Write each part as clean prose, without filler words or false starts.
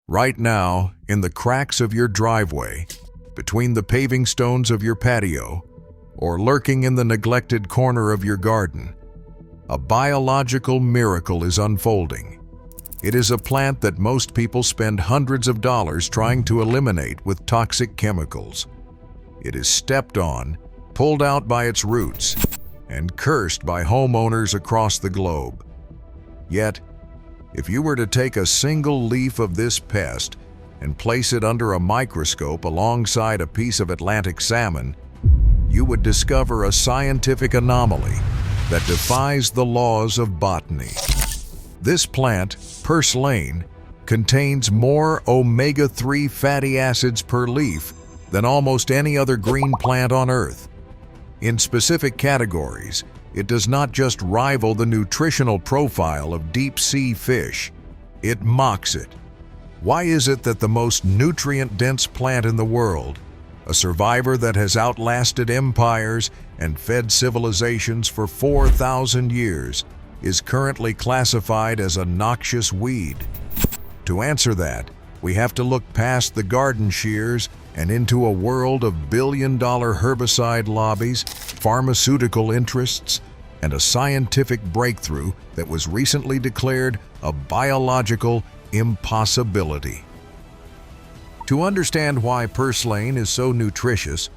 Right now, in the cracks of your driveway, between the paving stones of your patio, or lurking in the neglected corner of your garden, a biological miracle is unfolding. It is a plant that most people spend hundreds of dollars trying to eliminate with toxic chemicals. It is stepped on, pulled out by its roots, and cursed by homeowners across the globe. Yet, if you were to take a single leaf of this pest and place it under a microscope alongside a piece of Atlantic salmon, you would discover a scientific anomaly that defies the laws of botany. This plant, purslane, contains more omega-3 fatty acids per leaf than almost any other green plant on Earth. In specific categories, it does not just rival the nutritional profile of deep-sea fish, it mocks it. Why is it that the most nutrient-dense plant in the world, a survivor that has outlasted empires and fed civilizations for 4,000 years, is currently classified as a noxious weed? To answer that, we have to look past the garden shears and into a world of billion-dollar herbicide lobbies, pharmaceutical interests, and a scientific breakthrough that was recently declared a biological impossibility. To understand why purslane is so nutritious,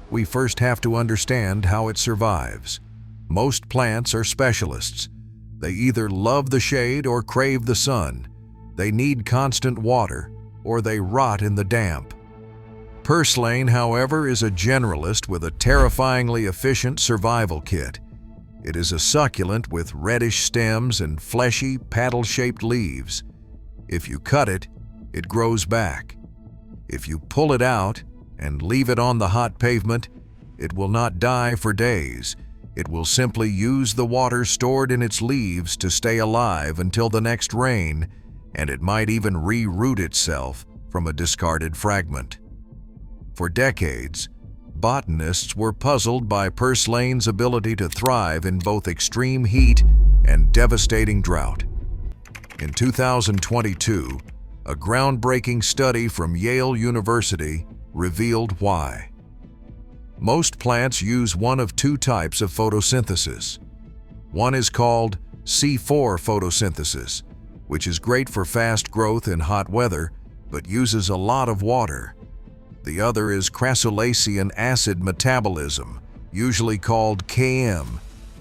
we first have to understand how it survives. Most plants are specialists. They either love the shade or crave the sun. They need constant water, or they rot in the damp. Purslane, however, is a generalist with a terrifyingly efficient survival kit. It is a succulent with reddish stems and fleshy, paddle-shaped leaves. If you cut it, it grows back. If you pull it out and leave it on the hot pavement, it will not die for days. It will simply use the water stored in its leaves to stay alive until the next rain, and it might even re-root itself from a discarded fragment. For decades, botanists were puzzled by purslane's ability to thrive in both extreme heat and devastating drought. In 2022, a groundbreaking study from Yale University revealed why. Most plants use one of two types of photosynthesis. One is called C4 photosynthesis, which is great for fast growth in hot weather, but uses a lot of water. The other is crassulacean acid metabolism, usually called Km,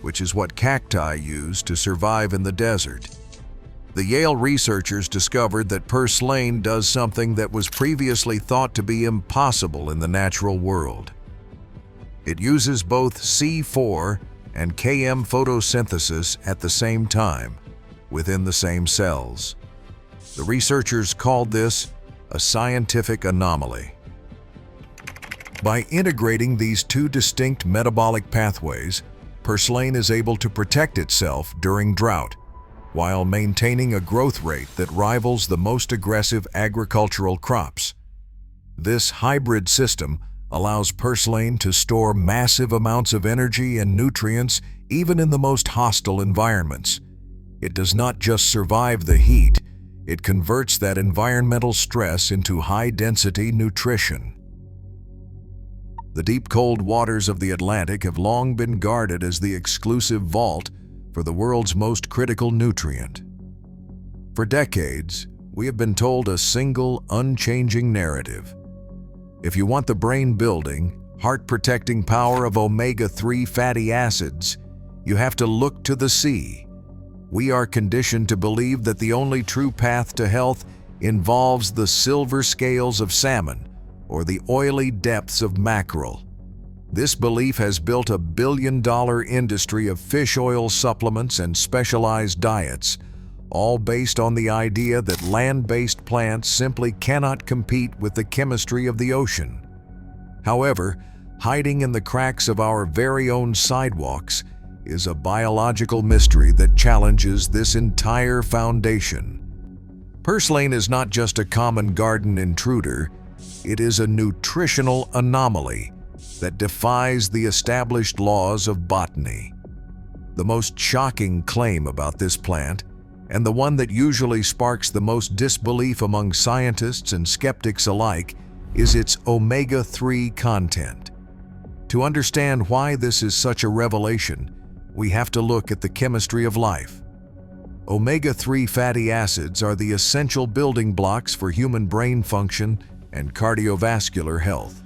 which is what cacti use to survive in the desert. The Yale researchers discovered that purslane does something that was previously thought to be impossible in the natural world. It uses both C4 and Km photosynthesis at the same time, within the same cells. The researchers called this a scientific anomaly. By integrating these two distinct metabolic pathways, purslane is able to protect itself during drought, while maintaining a growth rate that rivals the most aggressive agricultural crops. This hybrid system allows purslane to store massive amounts of energy and nutrients even in the most hostile environments. It does not just survive the heat, it converts that environmental stress into high-density nutrition. The deep cold waters of the Atlantic have long been guarded as the exclusive vault for the world's most critical nutrient. For decades, we have been told a single, unchanging narrative. If you want the brain-building, heart-protecting power of omega-3 fatty acids, you have to look to the sea. We are conditioned to believe that the only true path to health involves the silver scales of salmon or the oily depths of mackerel. This belief has built a billion-dollar industry of fish oil supplements and specialized diets, all based on the idea that land-based plants simply cannot compete with the chemistry of the ocean. However, hiding in the cracks of our very own sidewalks is a biological mystery that challenges this entire foundation. Purslane is not just a common garden intruder, it is a nutritional anomaly that defies the established laws of botany. The most shocking claim about this plant And the one that usually sparks the most disbelief among scientists and skeptics alike is its omega-3 content. To understand why this is such a revelation, we have to look at the chemistry of life. Omega-3 fatty acids are the essential building blocks for human brain function and cardiovascular health.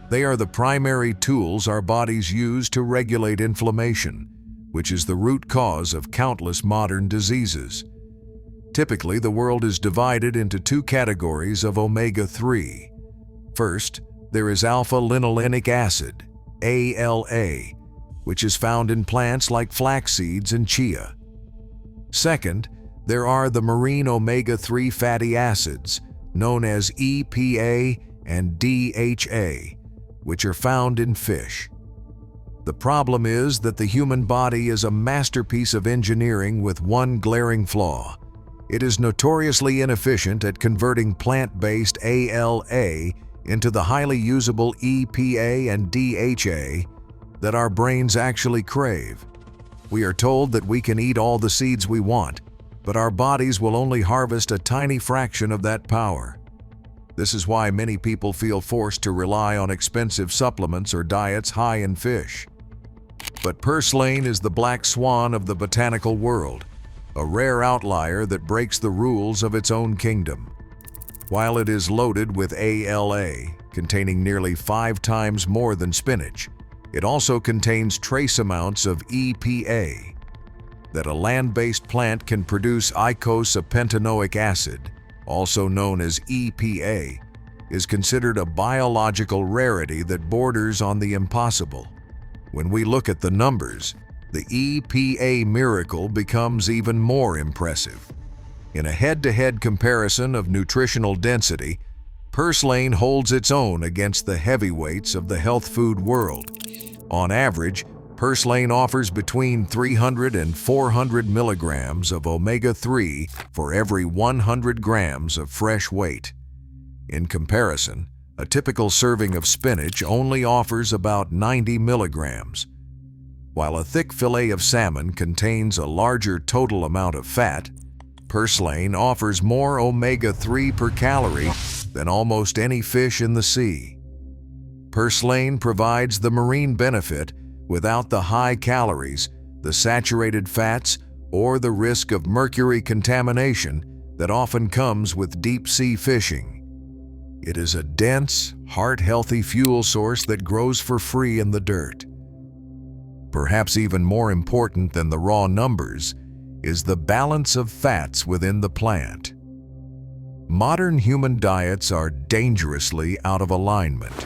They are the primary tools our bodies use to regulate inflammation, which is the root cause of countless modern diseases. Typically, the world is divided into two categories of omega-3. First, there is alpha-linolenic acid, ALA, which is found in plants like flax seeds and chia. Second, there are the marine omega-3 fatty acids, known as EPA and DHA, which are found in fish. The problem is that the human body is a masterpiece of engineering with one glaring flaw. It is notoriously inefficient at converting plant-based ALA into the highly usable EPA and DHA that our brains actually crave. We are told that we can eat all the seeds we want, but our bodies will only harvest a tiny fraction of that power. This is why many people feel forced to rely on expensive supplements or diets high in fish. But purslane is the black swan of the botanical world, a rare outlier that breaks the rules of its own kingdom. While it is loaded with ALA, containing nearly 5 times more than spinach, it also contains trace amounts of EPA. That a land-based plant can produce eicosapentaenoic acid, also known as EPA, is considered a biological rarity that borders on the impossible. When we look at the numbers, the EPA miracle becomes even more impressive. In a head-to-head comparison of nutritional density, purslane holds its own against the heavyweights of the health food world. On average, purslane offers between 300 and 400 milligrams of omega-3 for every 100 grams of fresh weight. In comparison, a typical serving of spinach only offers about 90 milligrams. While a thick fillet of salmon contains a larger total amount of fat, purslane offers more omega-3 per calorie than almost any fish in the sea. Purslane provides the marine benefit without the high calories, the saturated fats, or the risk of mercury contamination that often comes with deep-sea fishing. It is a dense, heart-healthy fuel source that grows for free in the dirt. Perhaps even more important than the raw numbers is the balance of fats within the plant. Modern human diets are dangerously out of alignment.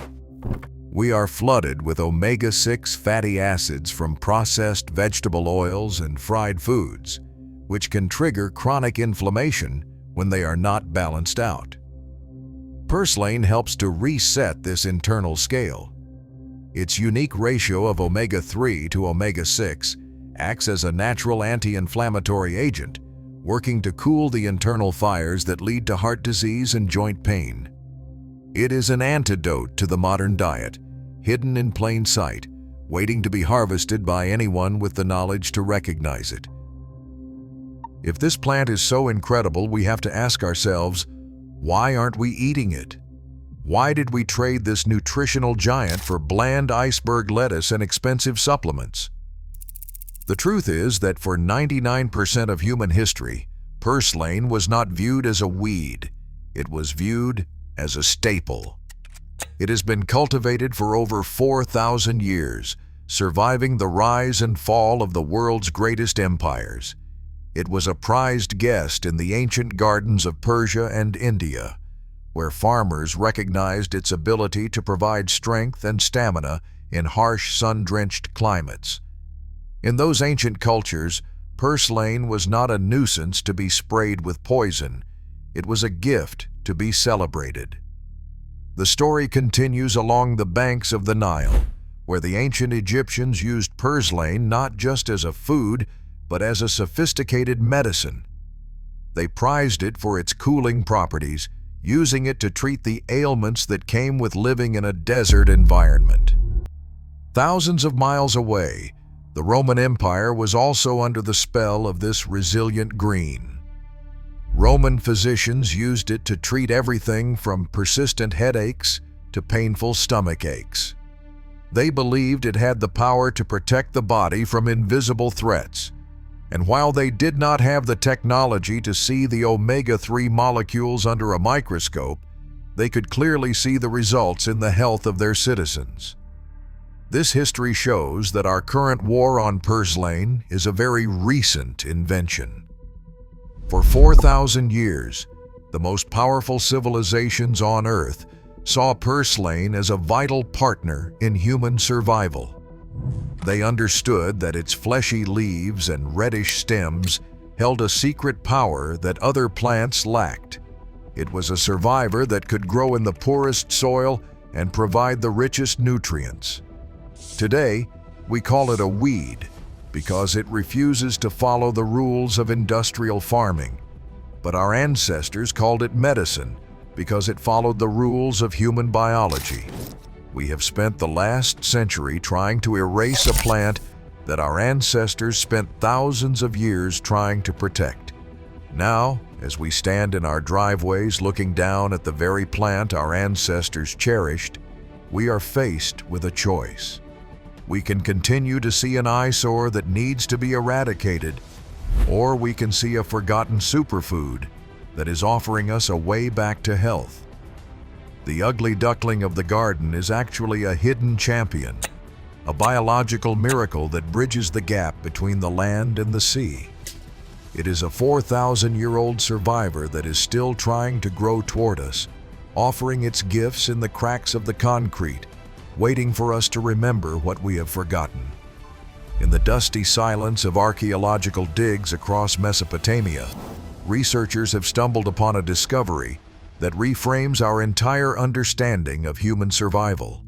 We are flooded with omega-6 fatty acids from processed vegetable oils and fried foods, which can trigger chronic inflammation when they are not balanced out. Purslane helps to reset this internal scale. Its unique ratio of omega-3 to omega-6 acts as a natural anti-inflammatory agent, working to cool the internal fires that lead to heart disease and joint pain. It is an antidote to the modern diet, hidden in plain sight, waiting to be harvested by anyone with the knowledge to recognize it. If this plant is so incredible, we have to ask ourselves, why aren't we eating it? Why did we trade this nutritional giant for bland iceberg lettuce and expensive supplements? The truth is that for 99% of human history, purslane was not viewed as a weed. It was viewed as a staple. It has been cultivated for over 4,000 years, surviving the rise and fall of the world's greatest empires. It was a prized guest in the ancient gardens of Persia and India, where farmers recognized its ability to provide strength and stamina in harsh, sun-drenched climates. In those ancient cultures, purslane was not a nuisance to be sprayed with poison. It was a gift to be celebrated. The story continues along the banks of the Nile, where the ancient Egyptians used purslane not just as a food, but as a sophisticated medicine. They prized it for its cooling properties, using it to treat the ailments that came with living in a desert environment. Thousands of miles away, The Roman Empire was also under the spell of this resilient green. Roman physicians used it to treat everything from persistent headaches to painful stomach aches. They believed it had the power to protect the body from invisible threats. And while they did not have the technology to see the omega-3 molecules under a microscope, they could clearly see the results in the health of their citizens. This history shows that our current war on purslane is a very recent invention. For 4,000 years, the most powerful civilizations on Earth saw purslane as a vital partner in human survival. They understood that its fleshy leaves and reddish stems held a secret power that other plants lacked. It was a survivor that could grow in the poorest soil and provide the richest nutrients. Today, we call it a weed because it refuses to follow the rules of industrial farming. But our ancestors called it medicine because it followed the rules of human biology. We have spent the last century trying to erase a plant that our ancestors spent thousands of years trying to protect. Now, as we stand in our driveways looking down at the very plant our ancestors cherished, we are faced with a choice. We can continue to see an eyesore that needs to be eradicated, or we can see a forgotten superfood that is offering us a way back to health. The ugly duckling of the garden is actually a hidden champion, a biological miracle that bridges the gap between the land and the sea. It is a 4,000-year-old survivor that is still trying to grow toward us, offering its gifts in the cracks of the concrete, waiting for us to remember what we have forgotten. In the dusty silence of archaeological digs across Mesopotamia, researchers have stumbled upon a discovery that reframes our entire understanding of human survival.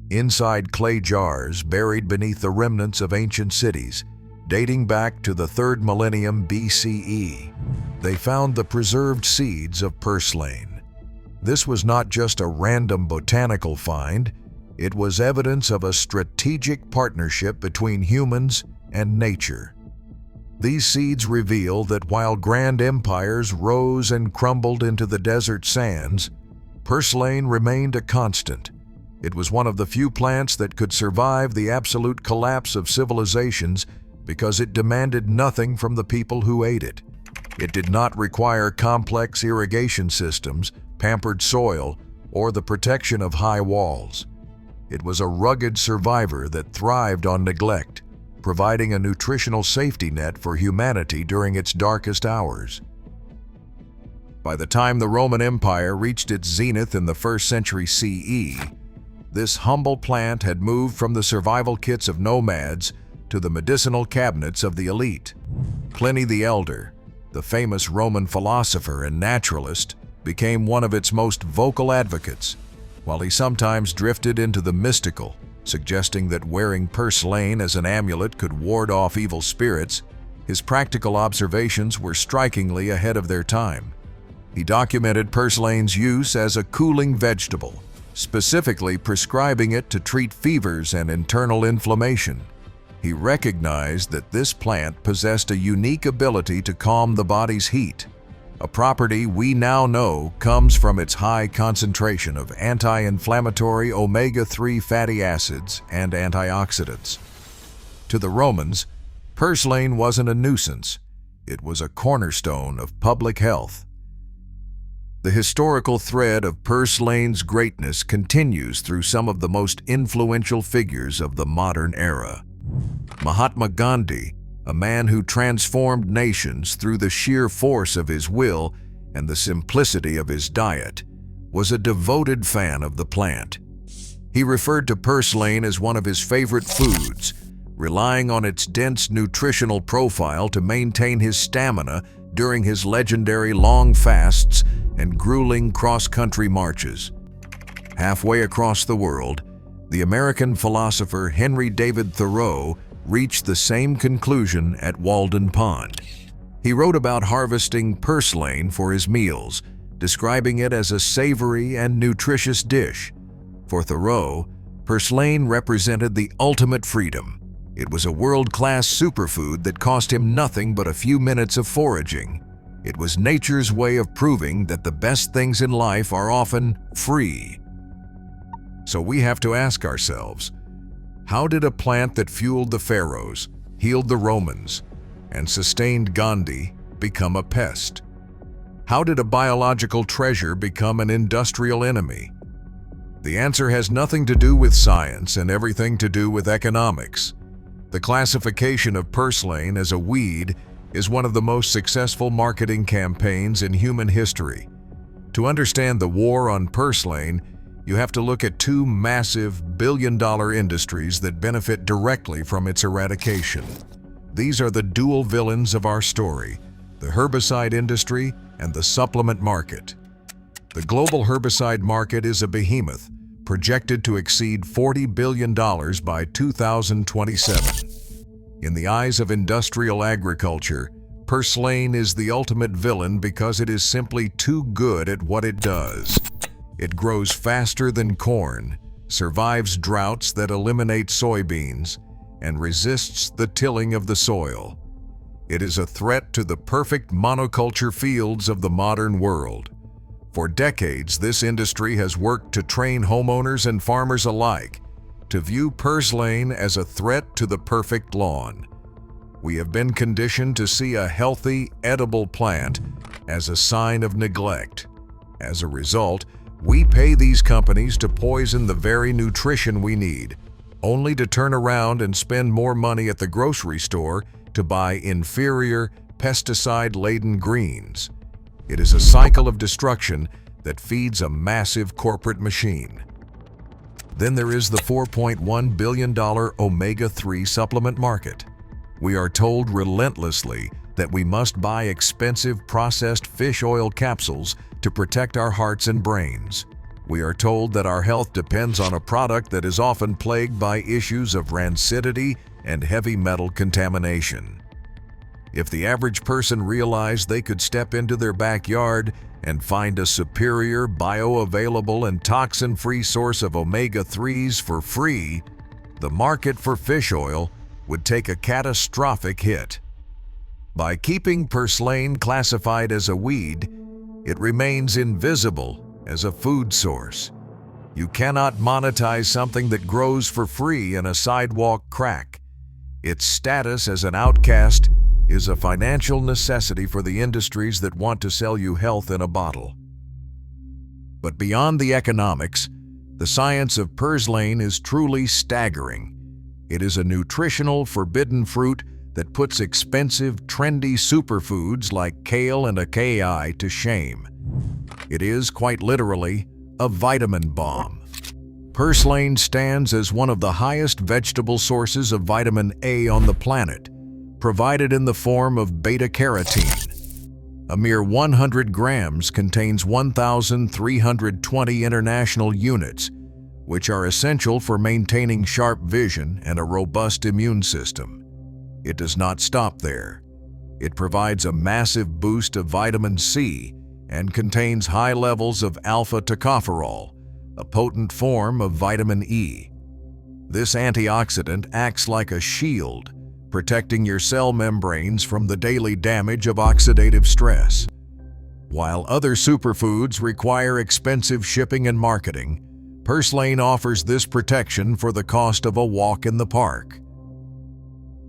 Inside clay jars buried beneath the remnants of ancient cities, dating back to the 3rd millennium BCE, they found the preserved seeds of purslane. This was not just a random botanical find, it was evidence of a strategic partnership between humans and nature. These seeds reveal that while grand empires rose and crumbled into the desert sands, purslane remained a constant. It was one of the few plants that could survive the absolute collapse of civilizations because it demanded nothing from the people who ate it. It did not require complex irrigation systems, pampered soil, or the protection of high walls. It was a rugged survivor that thrived on neglect, providing a nutritional safety net for humanity during its darkest hours. By the time the Roman Empire reached its zenith in the 1st century CE, this humble plant had moved from the survival kits of nomads to the medicinal cabinets of the elite. Pliny the Elder, the famous Roman philosopher and naturalist, became one of its most vocal advocates, while he sometimes drifted into the mystical, suggesting that wearing purslane as an amulet could ward off evil spirits. His practical observations were strikingly ahead of their time. He documented purslane's use as a cooling vegetable, specifically prescribing it to treat fevers and internal inflammation. He recognized that this plant possessed a unique ability to calm the body's heat, a property we now know comes from its high concentration of anti-inflammatory omega-3 fatty acids and antioxidants. To the Romans, purslane wasn't a nuisance, it was a cornerstone of public health. The historical thread of purslane's greatness continues through some of the most influential figures of the modern era. Mahatma Gandhi, a man who transformed nations through the sheer force of his will and the simplicity of his diet, was a devoted fan of the plant. He referred to purslane as one of his favorite foods, relying on its dense nutritional profile to maintain his stamina during his legendary long fasts and grueling cross-country marches. Halfway across the world, the American philosopher Henry David Thoreau reached the same conclusion at Walden Pond. He wrote about harvesting purslane for his meals, describing it as a savory and nutritious dish. For Thoreau, purslane represented the ultimate freedom, It was a world-class superfood that cost him nothing but a few minutes of foraging. It was nature's way of proving that the best things in life are often free. So we have to ask ourselves, how did a plant that fueled the pharaohs, healed the Romans, and sustained Gandhi become a pest? How did a biological treasure become an industrial enemy? The answer has nothing to do with science and everything to do with economics. The classification of purslane as a weed is one of the most successful marketing campaigns in human history. To understand the war on purslane, you have to look at two massive billion-dollar industries that benefit directly from its eradication. These are the dual villains of our story: the herbicide industry and the supplement market. The global herbicide market is a behemoth, projected to exceed $40 billion by 2027. In the eyes of industrial agriculture, purslane is the ultimate villain because it is simply too good at what it does. It grows faster than corn, survives droughts that eliminate soybeans, and resists the tilling of the soil. It is a threat to the perfect monoculture fields of the modern world. For decades, this industry has worked to train homeowners and farmers alike to view purslane as a threat to the perfect lawn. We have been conditioned to see a healthy, edible plant as a sign of neglect. As a result, we pay these companies to poison the very nutrition we need, only to turn around and spend more money at the grocery store to buy inferior, pesticide-laden greens. It is a cycle of destruction that feeds a massive corporate machine. Then there is the $4.1 billion omega-3 supplement market. We are told relentlessly that we must buy expensive processed fish oil capsules to protect our hearts and brains. We are told that our health depends on a product that is often plagued by issues of rancidity and heavy metal contamination. If the average person realized they could step into their backyard and find a superior, bioavailable, and toxin-free source of omega-3s for free, the market for fish oil would take a catastrophic hit. By keeping purslane classified as a weed, it remains invisible as a food source. You cannot monetize something that grows for free in a sidewalk crack. Its status as an outcast is a financial necessity for the industries that want to sell you health in a bottle. But beyond the economics, the science of purslane is truly staggering. It is a nutritional forbidden fruit that puts expensive, trendy superfoods like kale and acai to shame. It is, quite literally, a vitamin bomb. Purslane stands as one of the highest vegetable sources of vitamin A on the planet, provided in the form of beta-carotene. A mere 100 grams contains 1,320 international units, which are essential for maintaining sharp vision and a robust immune system. It does not stop there. It provides a massive boost of vitamin C and contains high levels of alpha-tocopherol, a potent form of vitamin E. This antioxidant acts like a shield, protecting your cell membranes from the daily damage of oxidative stress. While other superfoods require expensive shipping and marketing, purslane offers this protection for the cost of a walk in the park.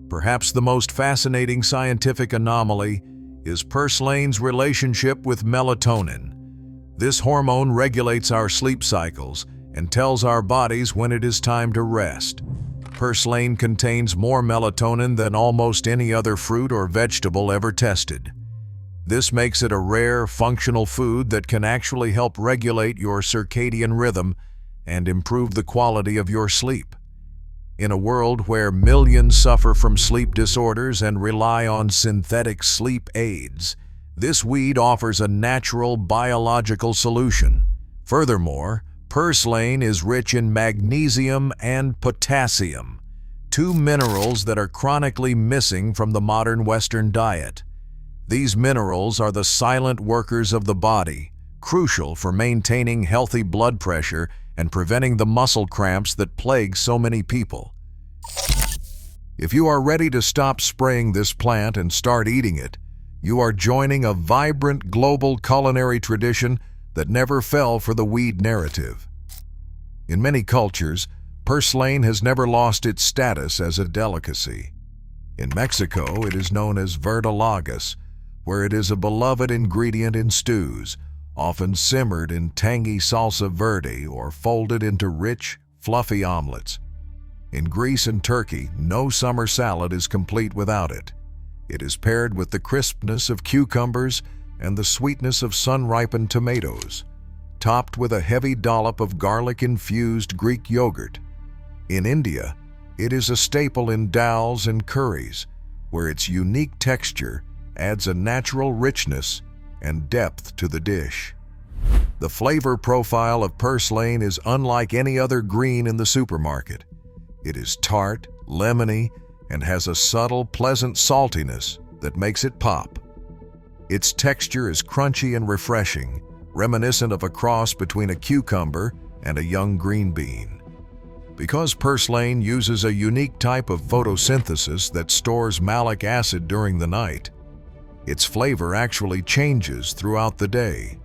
Perhaps the most fascinating scientific anomaly is purslane's relationship with melatonin. This hormone regulates our sleep cycles and tells our bodies when it is time to rest. Purslane contains more melatonin than almost any other fruit or vegetable ever tested. This makes it a rare, functional food that can actually help regulate your circadian rhythm and improve the quality of your sleep. In a world where millions suffer from sleep disorders and rely on synthetic sleep aids, this weed offers a natural biological solution. Furthermore, purslane is rich in magnesium and potassium, two minerals that are chronically missing from the modern Western diet. These minerals are the silent workers of the body, crucial for maintaining healthy blood pressure and preventing the muscle cramps that plague so many people. If you are ready to stop spraying this plant and start eating it, you are joining a vibrant global culinary tradition that never fell for the weed narrative. In many cultures, purslane has never lost its status as a delicacy. In Mexico, it is known as verdolagas, where it is a beloved ingredient in stews, often simmered in tangy salsa verde or folded into rich, fluffy omelets. In Greece and Turkey, no summer salad is complete without it. It is paired with the crispness of cucumbers and the sweetness of sun-ripened tomatoes, topped with a heavy dollop of garlic-infused Greek yogurt. In India, it is a staple in dals and curries, where its unique texture adds a natural richness and depth to the dish. The flavor profile of purslane is unlike any other green in the supermarket. It is tart, lemony, and has a subtle, pleasant saltiness that makes it pop. Its texture is crunchy and refreshing, reminiscent of a cross between a cucumber and a young green bean. Because purslane uses a unique type of photosynthesis that stores malic acid during the night, its flavor actually changes throughout the day.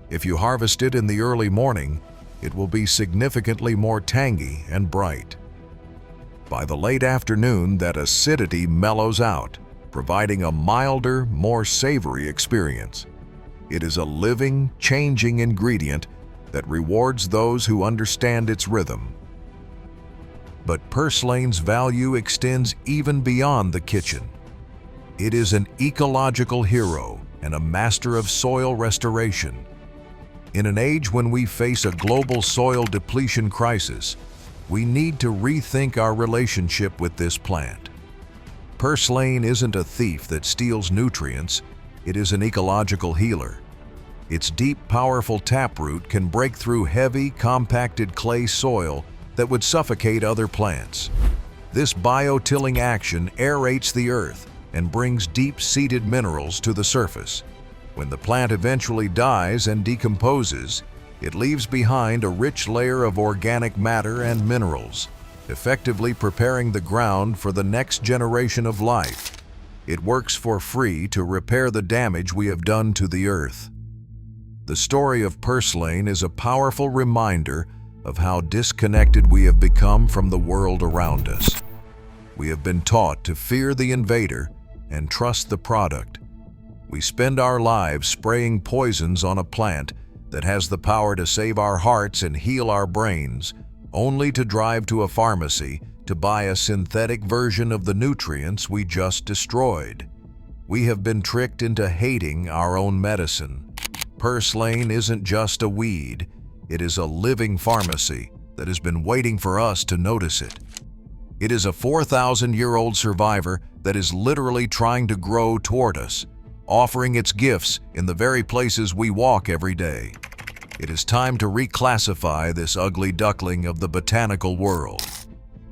If you harvest it in the early morning, it will be significantly more tangy and bright. By the late afternoon, that acidity mellows out, providing a milder, more savory experience. It is a living, changing ingredient that rewards those who understand its rhythm. But purslane's value extends even beyond the kitchen. It is an ecological hero and a master of soil restoration. In an age when we face a global soil depletion crisis, we need to rethink our relationship with this plant. Purslane isn't a thief that steals nutrients, it is an ecological healer. Its deep, powerful taproot can break through heavy, compacted clay soil that would suffocate other plants. This biotilling action aerates the earth and brings deep-seated minerals to the surface. When the plant eventually dies and decomposes, it leaves behind a rich layer of organic matter and minerals, effectively preparing the ground for the next generation of life. It works for free to repair the damage we have done to the earth. The story of purslane is a powerful reminder of how disconnected we have become from the world around us. We have been taught to fear the invader and trust the product. We spend our lives spraying poisons on a plant that has the power to save our hearts and heal our brains, only to drive to a pharmacy to buy a synthetic version of the nutrients we just destroyed. We have been tricked into hating our own medicine. Purslane isn't just a weed, it is a living pharmacy that has been waiting for us to notice it. It is a 4,000-year-old survivor that is literally trying to grow toward us, offering its gifts in the very places we walk every day. It is time to reclassify this ugly duckling of the botanical world.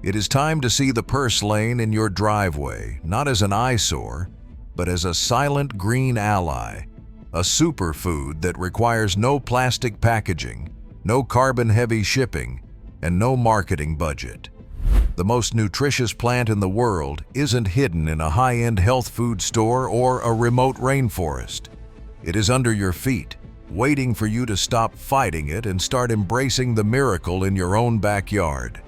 It is time to see the purslane in your driveway, not as an eyesore, but as a silent green ally, a superfood that requires no plastic packaging, no carbon-heavy shipping, and no marketing budget. The most nutritious plant in the world isn't hidden in a high-end health food store or a remote rainforest. It is under your feet, waiting for you to stop fighting it and start embracing the miracle in your own backyard.